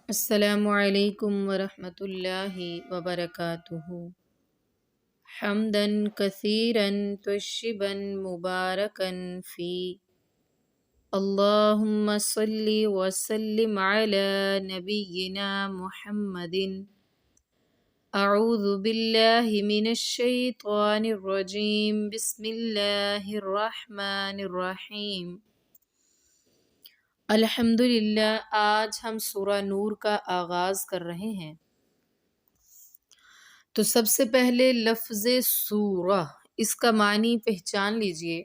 السلام علیکم ورحمۃ اللہ وبرکاتہ حمدا کثیرا طیبا مبارکا فی اللہم صلی وسلم علی نبینا محمد اعوذ باللہ من الشیطان الرجیم بسم اللہ الرحمن الرحیم۔ الحمدللہ آج ہم سورہ نور کا آغاز کر رہے ہیں۔ تو سب سے پہلے لفظ سورہ، اس کا معنی پہچان لیجئے۔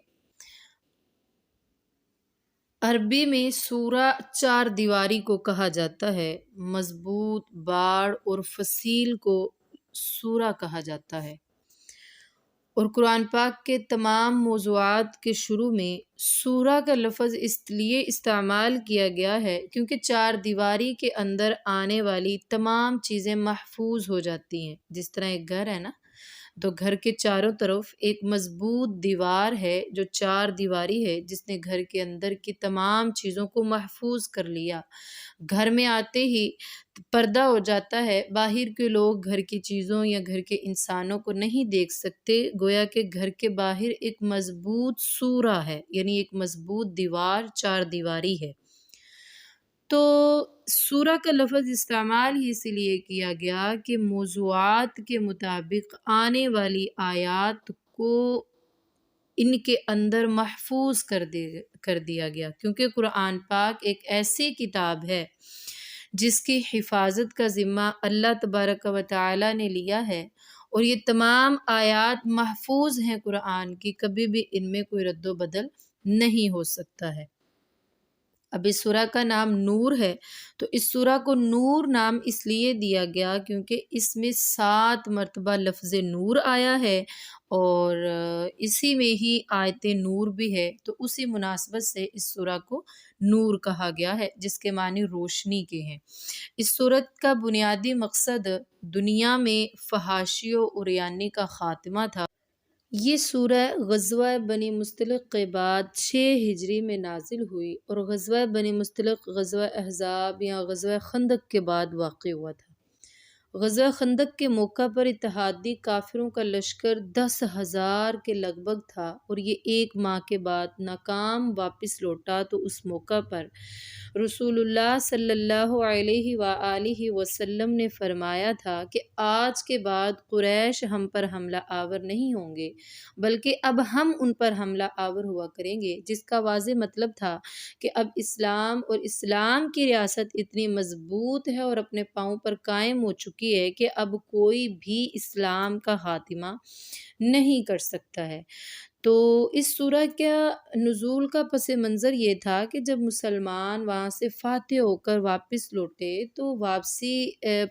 عربی میں سورہ چار دیواری کو کہا جاتا ہے، مضبوط، باڑ اور فصیل کو سورہ کہا جاتا ہے، اور قرآن پاک کے تمام موضوعات کے شروع میں سورہ کا لفظ اس لیے استعمال کیا گیا ہے کیونکہ چار دیواری کے اندر آنے والی تمام چیزیں محفوظ ہو جاتی ہیں۔ جس طرح ایک گھر ہے نا، تو گھر کے چاروں طرف ایک مضبوط دیوار ہے جو چار دیواری ہے، جس نے گھر کے اندر کی تمام چیزوں کو محفوظ کر لیا۔ گھر میں آتے ہی پردہ ہو جاتا ہے، باہر کے لوگ گھر کی چیزوں یا گھر کے انسانوں کو نہیں دیکھ سکتے، گویا کہ گھر کے باہر ایک مضبوط سورہ ہے، یعنی ایک مضبوط دیوار، چار دیواری ہے۔ تو سورہ کا لفظ استعمال ہی اسی لیے کیا گیا کہ موضوعات کے مطابق آنے والی آیات کو ان کے اندر محفوظ کر دیا گیا، کیونکہ قرآن پاک ایک ایسی کتاب ہے جس کی حفاظت کا ذمہ اللہ تبارک و تعالی نے لیا ہے، اور یہ تمام آیات محفوظ ہیں قرآن کی، کبھی بھی ان میں کوئی رد و بدل نہیں ہو سکتا ہے۔ اب اس سورہ کا نام نور ہے، تو اس سورہ کو نور نام اس لیے دیا گیا کیونکہ اس میں 7 مرتبہ لفظ نور آیا ہے، اور اسی میں ہی آیت نور بھی ہے، تو اسی مناسبت سے اس سورہ کو نور کہا گیا ہے، جس کے معنی روشنی کے ہیں۔ اس سورت کا بنیادی مقصد دنیا میں فحاشی و عریانی کا خاتمہ تھا۔ یہ سورہ غزوہ بنی مصطلق کے بعد 6 ہجری میں نازل ہوئی، اور غزوہ بنی مصطلق غزوہ احزاب یا غزوہ خندق کے بعد واقع ہوا تھا۔ غزوہ خندق کے موقع پر اتحادی کافروں کا لشکر 10,000 کے لگ بھگ تھا، اور یہ 1 ماہ کے بعد ناکام واپس لوٹا۔ تو اس موقع پر رسول اللہ صلی اللہ علیہ وآلہ وسلم نے فرمایا تھا کہ آج کے بعد قریش ہم پر حملہ آور نہیں ہوں گے، بلکہ اب ہم ان پر حملہ آور ہوا کریں گے، جس کا واضح مطلب تھا کہ اب اسلام اور اسلام کی ریاست اتنی مضبوط ہے اور اپنے پاؤں پر قائم ہو چکی ہے کہ اب کوئی بھی اسلام کا خاتمہ نہیں کر سکتا ہے۔ تو اس سورہ کا نزول کا پس منظر یہ تھا کہ جب مسلمان وہاں سے فاتح ہو کر واپس لوٹے، تو واپسی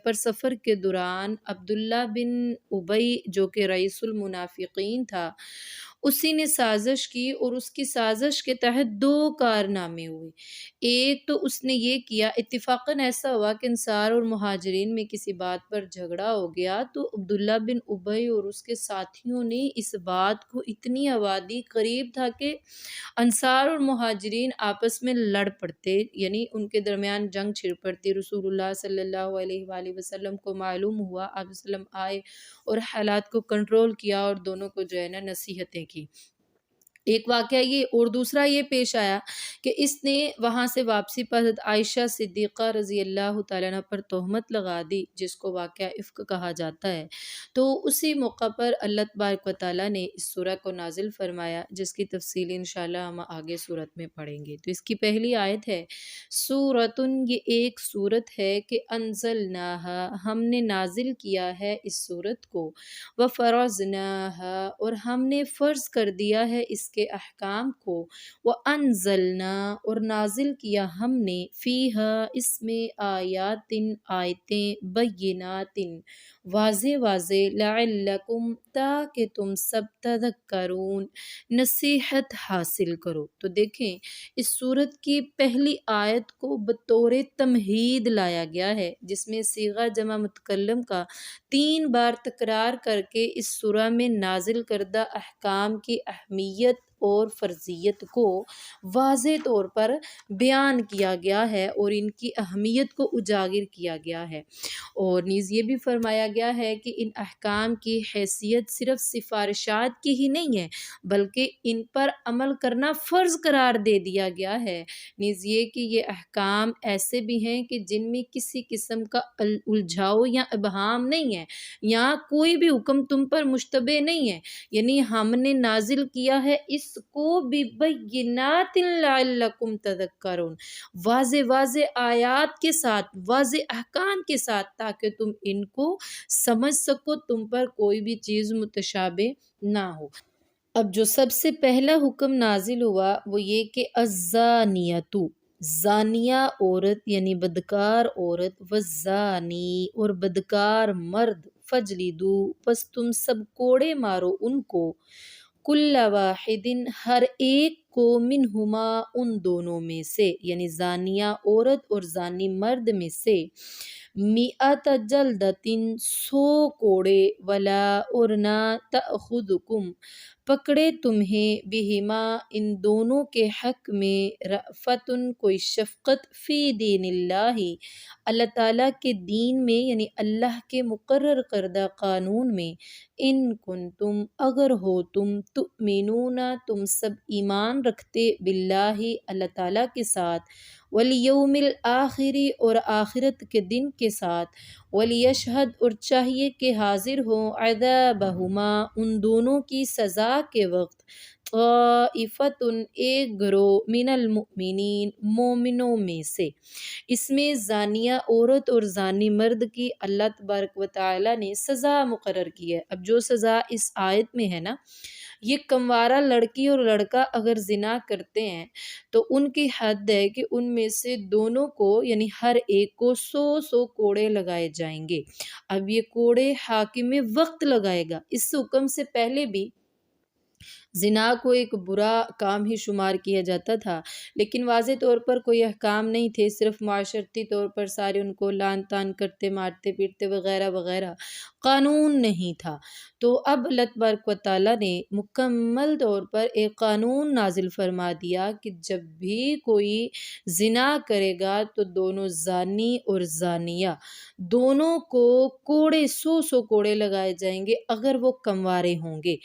پر سفر کے دوران عبداللہ بن ابی جو کہ رئیس المنافقین تھا، اسی نے سازش کی، اور اس کی سازش کے تحت 2 کارنامے ہوئے۔ ایک تو اس نے یہ کیا، اتفاقاً ایسا ہوا کہ انصار اور مہاجرین میں کسی بات پر جھگڑا ہو گیا، تو عبداللہ بن ابی اور اس کے ساتھیوں نے اس بات کو، اتنی آبادی قریب تھا کہ انصار اور مہاجرین آپس میں لڑ پڑتے، یعنی ان کے درمیان جنگ چھڑ پڑتی۔ رسول اللہ صلی اللہ علیہ وآلہ وسلم کو معلوم ہوا، آپ وسلم آئے اور حالات کو کنٹرول کیا، اور دونوں کو جو ہے نا نصیحتیں کی۔ ایک واقعہ یہ، اور دوسرا یہ پیش آیا کہ اس نے وہاں سے واپسی پر حضرت عائشہ صدیقہ رضی اللہ تعالیٰ عنہ پر تہمت لگا دی، جس کو واقعہ افک کہا جاتا ہے۔ تو اسی موقع پر اللہ تبارک و تعالیٰ نے اس سورہ کو نازل فرمایا، جس کی تفصیل انشاءاللہ ہم آگے سورت میں پڑھیں گے۔ تو اس کی پہلی آیت ہے سورۃن، یہ ایک سورت ہے کہ انزلناہا، ہم نے نازل کیا ہے اس سورت کو، وفرضناہا، اور ہم نے فرض کر دیا ہے اس کے احکام کو، وَأَنزَلْنَا، اور نازل کیا ہم نے، فِيهَا، اس میں، آیات، آیتیں، بینات، واضح واضح، لَعَلَّكُمْ، تاکہ تم سب، تذکرون، نصیحت حاصل کرو۔ تو دیکھیں اس سورت کی پہلی آیت کو بطور تمہید لایا گیا ہے، جس میں صیغہ جمع متکلم کا 3 بار تکرار کر کے اس سورہ میں نازل کردہ احکام کی اہمیت اور فرضیت کو واضح طور پر بیان کیا گیا ہے اور ان کی اہمیت کو اجاگر کیا گیا ہے۔ اور نیز یہ بھی فرمایا گیا ہے کہ ان احکام کی حیثیت صرف سفارشات کی ہی نہیں ہے بلکہ ان پر عمل کرنا فرض قرار دے دیا گیا ہے۔ نیز یہ کہ یہ احکام ایسے بھی ہیں کہ جن میں کسی قسم کا الجھاؤ یا ابہام نہیں ہے، یا کوئی بھی حکم تم پر مشتبہ نہیں ہے، یعنی ہم نے نازل کیا ہے اس کو ببینات لعلکم تذکرون، واضح واضح آیات کے ساتھ، واضح احکام کے ساتھ، تاکہ تم ان کو سمجھ سکو، تم پر کوئی بھی چیز متشابہ نہ ہو۔ اب جو سب سے پہلا حکم نازل ہوا وہ یہ کہ الزانیتو، زانیہ عورت یعنی بدکار عورت، والزانی اور بدکار مرد، فجلدو پس تم سب کوڑے مارو ان کو، کل واحد ہر ایک کو، منہما ان دونوں میں سے، یعنی زانیہ عورت اور زانی مرد میں سے، مئات جلدتن 100 کوڑے، ولا اور نہ تأخذکم پکڑے تمہیں، بہما ان دونوں کے حق میں، رأفتن کوئی شفقت، فی دین اللہ اللہ تعالیٰ کے دین میں، یعنی اللہ کے مقرر کردہ قانون میں، ان کنتم اگر ہو تم، تؤمنون تم سب ایمان رکھتے، باللہ اللہ تعالیٰ کے ساتھ، والیوم الآخر اور آخرت کے دن کے ساتھ، ولیشہد اور چاہیے کہ حاضر ہوں، عذابہما ان دونوں کی سزا کے وقت، طائفۃ ایک گروہ، من المؤمنین مومنوں میں سے۔ اس میں زانیہ عورت اور زانی مرد کی اللہ تبارک و تعالیٰ نے سزا مقرر کی ہے۔ اب جو سزا اس آیت میں ہے نا، یہ کموارہ لڑکی اور لڑکا اگر زنا کرتے ہیں تو ان کی حد ہے کہ ان میں سے دونوں کو، یعنی ہر ایک کو 100 کوڑے لگائے جائیں گے۔ اب یہ کوڑے حاکم وقت لگائے گا۔ اس حکم سے پہلے بھی زنا کو ایک برا کام ہی شمار کیا جاتا تھا، لیکن واضح طور پر کوئی احکام نہیں تھے، صرف معاشرتی طور پر سارے ان کو لعن طعن کرتے، مارتے پیٹتے وغیرہ وغیرہ، قانون نہیں تھا۔ تو اب اللہ تبارک و تعالیٰ نے مکمل طور پر ایک قانون نازل فرما دیا کہ جب بھی کوئی زنا کرے گا تو دونوں زانی اور زانیہ دونوں کو کوڑے 100 کوڑے لگائے جائیں گے اگر وہ کموارے ہوں گے۔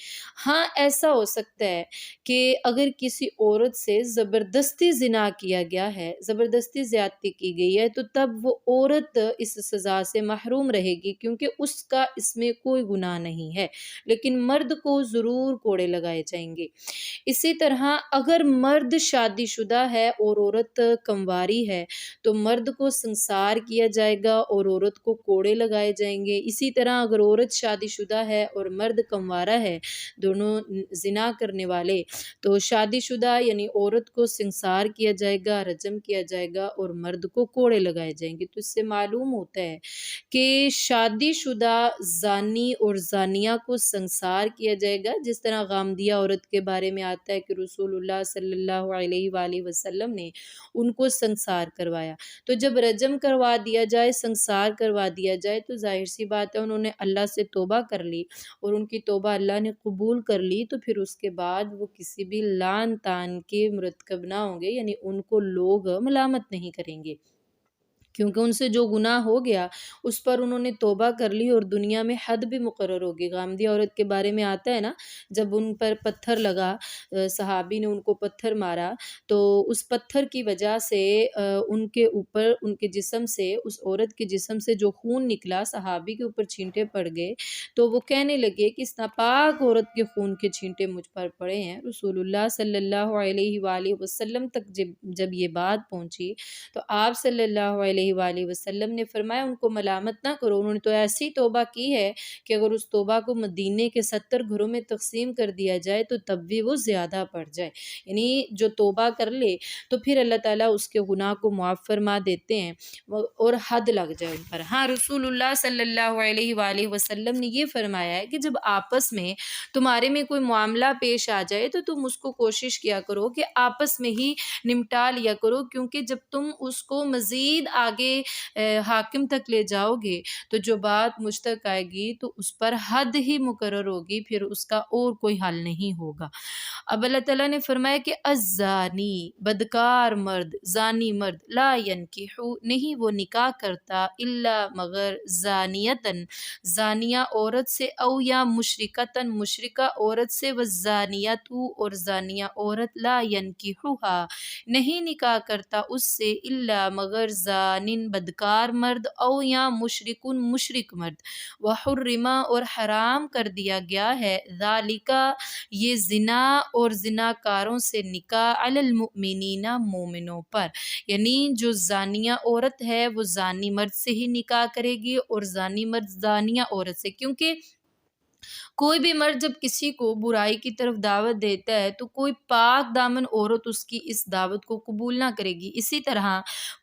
ہاں ایسا ہو سکتا ہے کہ اگر کسی عورت سے زبردستی زنا کیا گیا ہے، زبردستی زیادتی کی گئی ہے، تو تب وہ عورت اس سزا سے محروم رہے گی کیونکہ اس کا اس میں کوئی گناہ نہیں ہے، لیکن مرد کو ضرور کوڑے لگائے جائیں گے۔ اسی طرح اگر مرد شادی شدہ ہے اور عورت کنواری ہے تو مرد کو سنسار کیا جائے گا اور عورت کو کوڑے لگائے جائیں گے۔ اسی طرح اگر عورت شادی شدہ ہے اور مرد کنوارا ہے، دونوں زنا کرنے والے، تو شادی شدہ یعنی عورت کو سنسار کیا جائے گا، رجم کیا جائے گا اور مرد کو کوڑے لگائے جائیں گے۔ تو اس سے معلوم ہوتا ہے کہ شادی شدہ زانی اور زانیہ کو سنسار کیا جائے گا، جس طرح غامدیہ عورت کے بارے میں آتا ہے کہ رسول اللہ صلی اللہ علیہ وآلہ وسلم نے ان کو سنسار کروایا۔ تو جب رجم کروا دیا جائے، سنسار کروا دیا جائے، تو ظاہر سی بات ہے انہوں نے اللہ سے توبہ کر لی اور ان کی توبہ اللہ نے قبول کر لی، تو پھر اس کے بعد وہ کسی بھی لعن طعن کے مرتکب نہ ہوں گے، یعنی ان کو لوگ ملامت نہیں کریں گے، کیونکہ ان سے جو گناہ ہو گیا اس پر انہوں نے توبہ کر لی اور دنیا میں حد بھی مقرر ہوگی۔ غامدی عورت کے بارے میں آتا ہے نا، جب ان پر پتھر لگا، صحابی نے ان کو پتھر مارا، تو اس پتھر کی وجہ سے ان کے اوپر، ان کے جسم سے، اس عورت کے جسم سے جو خون نکلا، صحابی کے اوپر چھینٹے پڑ گئے، تو وہ کہنے لگے کہ اس ناپاک عورت کے خون کے چھینٹے مجھ پر پڑے ہیں۔ رسول اللہ صلی اللہ علیہ وآلہ وسلم تک جب یہ بات پہنچی تو آپ صلی اللہ علیہ وآلہ وسلم نے فرمایا ان کو ملامت نہ کرو، انہوں نے تو ایسی توبہ کی ہے کہ اگر اس توبہ کو مدینے کے 70 گھروں میں تقسیم کر دیا جائے تو تب بھی وہ زیادہ پڑ جائے، یعنی جو توبہ کر لے تو پھر اللہ تعالیٰ اس کے گناہ کو معاف فرما دیتے ہیں اور حد لگ جائے ان پر۔ ہاں رسول اللہ صلی اللہ علیہ وآلہ وسلم نے یہ فرمایا ہے کہ جب آپس میں تمہارے میں کوئی معاملہ پیش آ جائے تو تم اس کو کوشش کیا کرو کہ آپس میں ہی نمٹا لیا کرو، کیونکہ جب تم اس کو مزید آگے آگے حاکم تک لے جاؤ گے تو جو بات مجھ تک آئے گی تو اس پر حد ہی مقرر ہوگی، پھر اس کا اور کوئی حل نہیں ہوگا۔ اب اللہ تعالیٰ نے فرمایا کہ الزانی بدکار مرد، زانی مرد، لا ینکح نہیں وہ نکاح کرتا، الا مگر زانیتن زانیہ عورت سے، او یا مشرکتن مشرکہ عورت سے، والزانیت اور زانیہ عورت لا ینکحها نہیں نکاح کرتا اس سے، الا مگر زانن بدکار مرد، او یا مشرکن مشرک مرد، وحرما اور حرام کر دیا گیا ہے، ذالکا یہ زنا اور زناکاروں سے نکاح، علی المؤمنین مومنوں پر، یعنی جو زانیہ عورت ہے وہ زانی مرد سے ہی نکاح کرے گی اور زانی مرد زانیہ عورت سے، کیونکہ کوئی بھی مرد جب کسی کو برائی کی طرف دعوت دیتا ہے تو کوئی پاک دامن عورت اس کی اس دعوت کو قبول نہ کرے گی۔ اسی طرح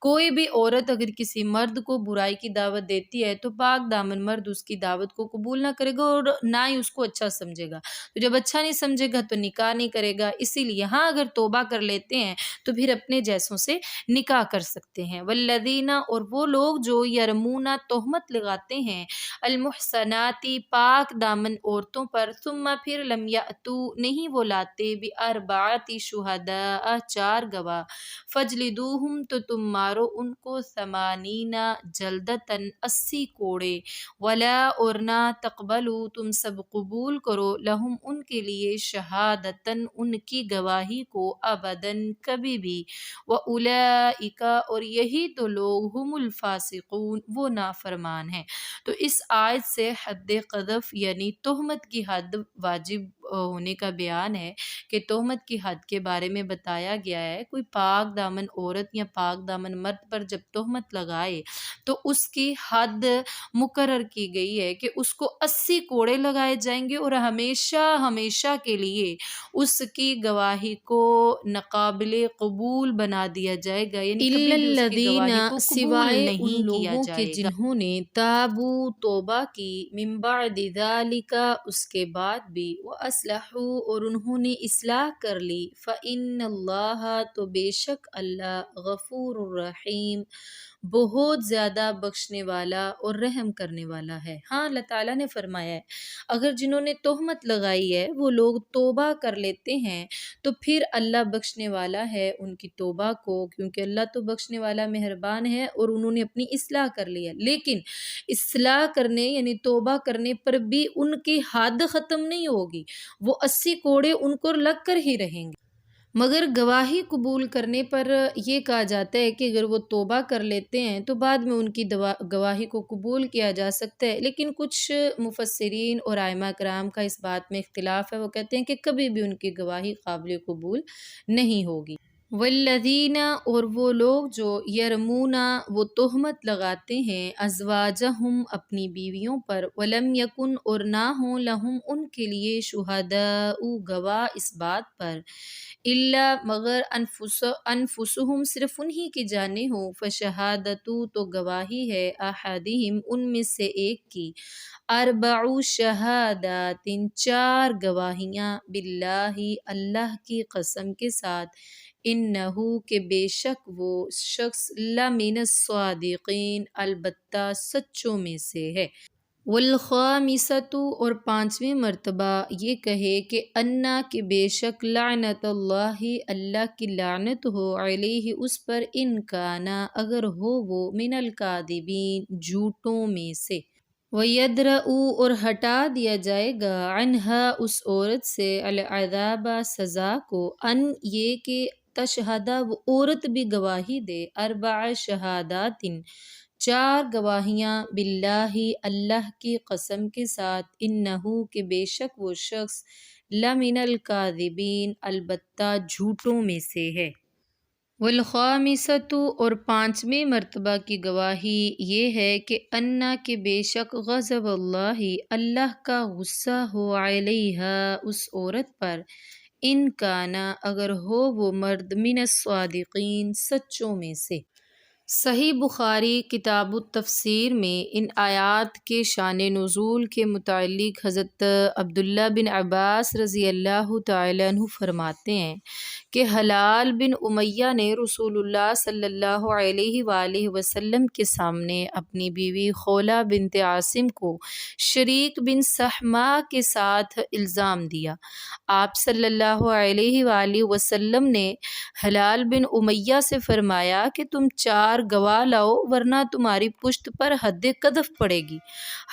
کوئی بھی عورت اگر کسی مرد کو برائی کی دعوت دیتی ہے تو پاک دامن مرد اس کی دعوت کو قبول نہ کرے گا اور نہ ہی اس کو اچھا سمجھے گا، تو جب اچھا نہیں سمجھے گا تو نکاح نہیں کرے گا۔ اسی لیے ہاں اگر توبہ کر لیتے ہیں تو پھر اپنے جیسوں سے نکاح کر سکتے ہیں۔ والذین اور وہ لوگ جو یرمون تہمت لگاتے ہیں، المحصناتی پاک دامن عورتوں پر، ثم پھر لم یأتو نہیں وہ لاتے، باربعۃ شہداء چار گواہ، فجلدوہم تو تم مارو ان کو، 80 جلدتن 80 کوڑے، ولا اور نہ تقبلو تم سب قبول کرو، لہم ان کے لیے، شہادتن ان کی گواہی کو، ابدن کبھی بھی، واولئک اور یہی تو لوگ، ہم الفاسقون وہ نافرمان ہیں۔ تو اس آیت سے حد قذف یعنی تہمت کی حد واجب ہونے کا بیان ہے کہ تہمت کی حد کے بارے میں بتایا گیا ہے۔ کوئی پاک دامن عورت یا پاک دامن مرد پر جب تہمت لگائے تو اس کی حد مقرر کی گئی ہے کہ اس کو 80 کوڑے لگائے جائیں گے اور ہمیشہ ہمیشہ کے لیے اس کی گواہی کو ناقابل قبول بنا دیا جائے گا، یعنی کبھی بھی اس کی گواہی کو قبول سوائے ان نہیں کیا لوگوں کے جائے گا۔ جنہوں نے تابو توبہ کی، من بعد ذالک اس کے بعد بھی، واصلحوا اور انہوں نے اصلاح کر لی، فإن اللہ تو بے شک اللہ، غفور الرحیم بہت زیادہ بخشنے والا اور رحم کرنے والا ہے۔ ہاں اللہ تعالیٰ نے فرمایا ہے اگر جنہوں نے تہمت لگائی ہے وہ لوگ توبہ کر لیتے ہیں تو پھر اللہ بخشنے والا ہے ان کی توبہ کو، کیونکہ اللہ تو بخشنے والا مہربان ہے، اور انہوں نے اپنی اصلاح کر لی ہے۔ لیکن اصلاح کرنے یعنی توبہ کرنے پر بھی ان کی حد ختم نہیں ہوگی، وہ 80 کوڑے ان کو لگ کر ہی رہیں گے۔ مگر گواہی قبول کرنے پر یہ کہا جاتا ہے کہ اگر وہ توبہ کر لیتے ہیں تو بعد میں ان کی گواہی کو قبول کیا جا سکتا ہے، لیکن کچھ مفسرین اور ائمہ کرام کا اس بات میں اختلاف ہے، وہ کہتے ہیں کہ کبھی بھی ان کی گواہی قابل قبول نہیں ہوگی۔ والذین اور وہ لوگ جو یرمون وہ تہمت لگاتے ہیں، ازواجہم اپنی بیویوں پر، ولم یکن اور نہ ہوں، لہم ان کے لیے، شہداء گواہ اس بات پر، الا مگر انفسہم صرف انہی کی جانیں ہوں، فشہادت تو گواہی ہے، احدہم ان میں سے ایک کی، اربع شہادات چار گواہیاں، باللہ اللہ کی قسم کے ساتھ، انہو کہ بے شک وہ شخص، لمن الصادقین البتہ سچوں میں سے ہے۔ والخامسۃ اور پانچویں مرتبہ یہ کہے کہ انا کہ بے شک، لعنت اللہ اللہ کی لعنت ہو، علیہ اس پر، ان کانا اگر ہو وہ، من الکاذبین جھوٹوں میں سے، وَيَدْرَأُ اور ہٹا دیا جائے گا، عنہا اس عورت سے، العذاب سزا کو، ان یہ کہ تشہدہ وہ عورت بھی گواہی دے، اربع شہادات چار گواہیاں، باللہ اللہ کی قسم کے ساتھ، انہو کہ بے شک وہ شخص، لمن الکاذبین البتہ جھوٹوں میں سے ہے۔ والخامسۃ اور پانچویں مرتبہ کی گواہی یہ ہے کہ انا کہ بے شک، غضب اللہ اللہ کا غصہ ہو، علیہا اس عورت پر، ان کانا اگر ہو وہ مرد، من الصادقین سچوں میں سے۔ صحیح بخاری کتاب التفسیر میں ان آیات کے شان نزول کے متعلق حضرت عبداللہ بن عباس رضی اللہ تعالیٰ عنہ فرماتے ہیں کہ ہلال بن امیہ نے رسول اللہ صلی اللہ علیہ وآلہ وسلم کے سامنے اپنی بیوی خولہ بنت عاصم کو شریک بن سہمہ کے ساتھ الزام دیا۔ آپ صلی اللہ علیہ وآلہ وسلم نے ہلال بن امیہ سے فرمایا کہ تم 4 گواہ لاؤ ورنہ تمہاری پشت پر حد قذف پڑے گی۔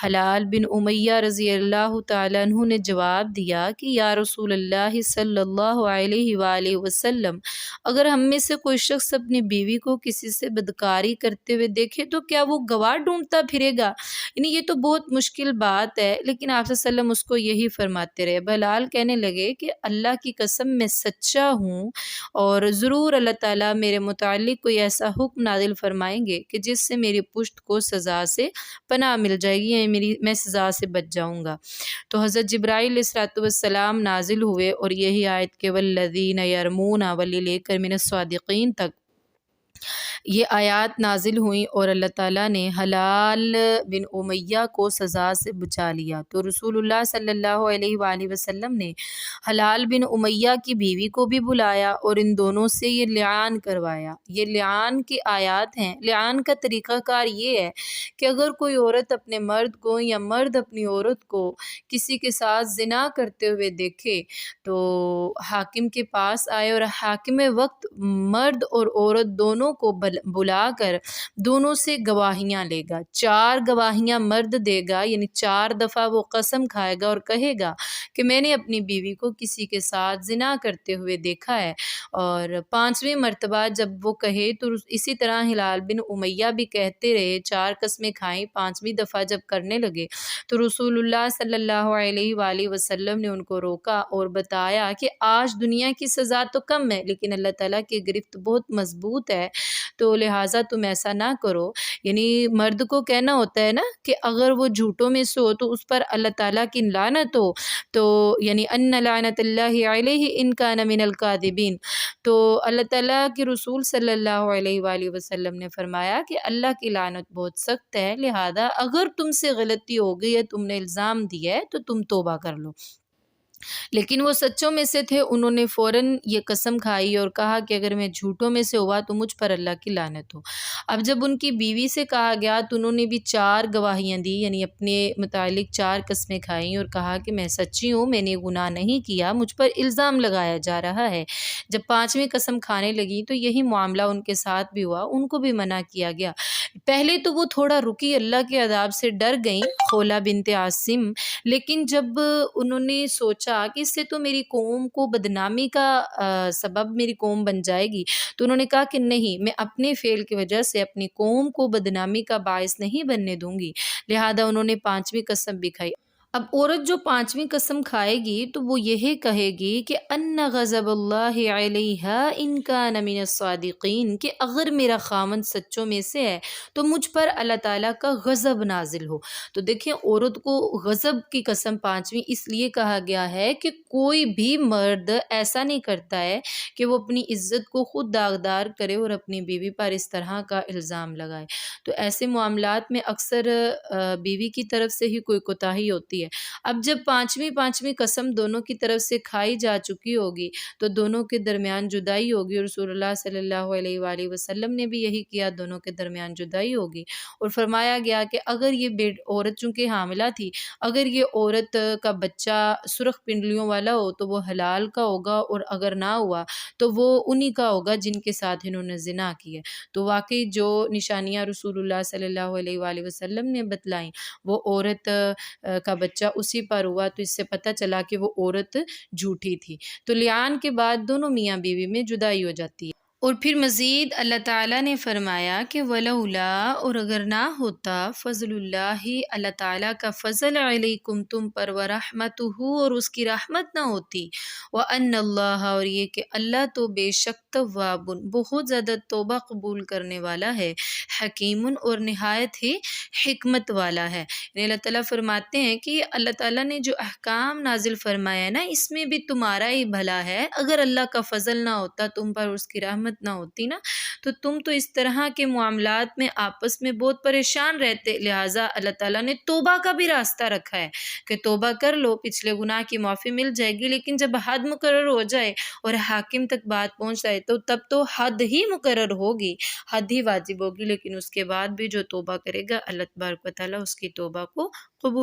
ہلال بن امیہ رضی اللہ تعالیٰ عنہ نے جواب دیا کہ یا رسول اللہ صلی اللہ علیہ وآلہ وسلم، اگر ہم میں سے کوئی شخص اپنی بیوی کو کسی سے بدکاری کرتے ہوئے دیکھے تو کیا وہ گواہ ڈھونڈتا پھرے گا؟ یعنی یہ تو بہت مشکل بات ہے، لیکن آپ صلی اللہ علیہ وسلم اس کو یہی فرماتے رہے۔ ہلال کہنے لگے کہ اللہ کی قسم میں سچا ہوں اور ضرور اللہ تعالیٰ میرے متعلق کوئی ایسا حکم نازل فرمائیں گے کہ جس سے میری پشت کو سزا سے پناہ مل جائے گی، یعنی میں سزا سے بچ جاؤں گا۔ تو حضرت جبرائیل علیہ الصلوۃ والسلام نازل ہوئے اور یہی آیت کے والذین یرمون ولی لے کر من الصادقین تک یہ آیات نازل ہوئیں اور اللہ تعالیٰ نے ہلال بن امیہ کو سزا سے بچا لیا۔ تو رسول اللہ صلی اللہ علیہ وآلہ وسلم نے ہلال بن امیہ کی بیوی کو بھی بلایا اور ان دونوں سے یہ لعان کروایا۔ یہ لعان کی آیات ہیں۔ لعان کا طریقہ کار یہ ہے کہ اگر کوئی عورت اپنے مرد کو یا مرد اپنی عورت کو کسی کے ساتھ زنا کرتے ہوئے دیکھے تو حاکم کے پاس آئے اور حاکم وقت مرد اور عورت دونوں کو بلا کر دونوں سے گواہیاں لے گا۔ 4 گواہیاں مرد دے گا، یعنی 4 دفعہ وہ قسم کھائے گا اور کہے گا کہ میں نے اپنی بیوی کو کسی کے ساتھ زنا کرتے ہوئے دیکھا ہے، اور 5ویں مرتبہ جب وہ کہے تو اسی طرح ہلال بن امیہ بھی کہتے رہے، 4 قسمیں کھائیں، 5ویں دفعہ جب کرنے لگے تو رسول اللہ صلی اللہ علیہ وآلہ وسلم نے ان کو روکا اور بتایا کہ آج دنیا کی سزا تو کم ہے لیکن اللہ تعالیٰ کی گرفت بہت مضبوط ہے، تو لہٰذا تم ایسا نہ کرو۔ یعنی مرد کو کہنا ہوتا ہے نا کہ اگر وہ جھوٹوں میں سے ہو تو اس پر اللہ تعالیٰ کی لعنت ہو، تو یعنی ان لعنت اللہ علیہ ان کان من الکاذبین۔ تو اللہ تعالیٰ کے رسول صلی اللہ علیہ وآلہ وسلم نے فرمایا کہ اللہ کی لعنت بہت سخت ہے، لہذا اگر تم سے غلطی ہو گئی ہے، تم نے الزام دیا ہے تو تم توبہ کر لو۔ لیکن وہ سچوں میں سے تھے، انہوں نے فوراً یہ قسم کھائی اور کہا کہ اگر میں جھوٹوں میں سے ہوا تو مجھ پر اللہ کی لعنت ہو۔ اب جب ان کی بیوی سے کہا گیا تو انہوں نے بھی 4 گواہیاں دی، یعنی اپنے متعلق 4 قسمیں کھائیں اور کہا کہ میں سچی ہوں، میں نے گناہ نہیں کیا، مجھ پر الزام لگایا جا رہا ہے۔ جب 5ویں قسم کھانے لگی تو یہی معاملہ ان کے ساتھ بھی ہوا، ان کو بھی منع کیا گیا۔ پہلے تو وہ تھوڑا رکی، اللہ کے عذاب سے ڈر گئیں خولہ بنت عاصم، لیکن جب انہوں نے سوچا کہ اس سے تو میری قوم کو بدنامی کا سبب میری قوم بن جائے گی، تو انہوں نے کہا کہ نہیں، میں اپنے فعل کی وجہ سے اپنی قوم کو بدنامی کا باعث نہیں بننے دوں گی، لہذا انہوں نے 5ویں قسم بھی کھائی۔ اب عورت جو 5ویں قسم کھائے گی تو وہ یہی کہے گی کہ ان غضب اللہ علیہا ان کان من الصادقین، کہ اگر میرا خاوند سچوں میں سے ہے تو مجھ پر اللہ تعالیٰ کا غضب نازل ہو۔ تو دیکھیں عورت کو غضب کی قسم 5ویں اس لیے کہا گیا ہے کہ کوئی بھی مرد ایسا نہیں کرتا ہے کہ وہ اپنی عزت کو خود داغدار کرے اور اپنی بیوی پر اس طرح کا الزام لگائے۔ تو ایسے معاملات میں اکثر بیوی کی طرف سے ہی کوئی کوتاہی ہوتی ہے۔ اب جب 5ویں قسم دونوں کی طرف سے کھائی جا چکی ہوگی تو دونوں کے درمیان جدائی ہوگی، اور رسول اللہ صلی اللہ علیہ وآلہ وسلم نے بھی یہی کیا، دونوں کے درمیان جدائی ہوگی، اور فرمایا گیا کہ اگر یہ عورت چونکہ حاملہ تھی، اگر یہ عورت کا بچہ سرخ پنڈلیوں والا ہو تو وہ حلال کا ہوگا، اور اگر نہ ہوا تو وہ انہی کا ہوگا جن کے ساتھ انہوں نے زنا کیا۔ تو واقعی جو نشانیاں رسول اللہ صلی اللہ علیہ وآلہ وسلم نے بتلائیں وہ عورت کا بچہ اسی پر ہوا، تو اس سے پتہ چلا کہ وہ عورت جھوٹی تھی۔ تو لعان کے بعد دونوں میاں بیوی میں جدائی ہو جاتی ہے۔ اور پھر مزید اللہ تعالیٰ نے فرمایا کہ وَلَوْلَا، اور اگر نہ ہوتا فضل اللہ، اللہ تعالیٰ کا فضل علیکم تم پر، ورحمتہ، اور اس کی رحمت نہ ہوتی، وَأَنَّ اللَّهَ، اور یہ کہ اللہ تو بے شک تواب، بہت زیادہ توبہ قبول کرنے والا ہے، حکیم، اور نہایت ہی حکمت والا ہے۔ یعنی اللہ تعالیٰ فرماتے ہیں کہ اللہ تعالیٰ نے جو احکام نازل فرمایا ہے نا، اس میں بھی تمہارا ہی بھلا ہے، اگر اللہ کا فضل نہ ہوتا تم پر، اس کی رحمت رحمت نہ ہوتی نا تو تم تو اس طرح کے معاملات میں آپس میں بہت پریشان رہتے. لہٰذا اللہ تعالیٰ نے توبہ کا بھی راستہ رکھا ہے کہ توبہ کر لو، پچھلے گناہ کی معافی مل جائے گی. لیکن جب حد مقرر ہو جائے اور حاکم تک بات پہنچ جائے تو تب تو حد ہی مقرر ہوگی، حد ہی واجب ہوگی. لیکن اس کے بعد بھی جو توبہ کرے گا اللہ تبارک و تعالیٰ اس کی توبہ کو قبول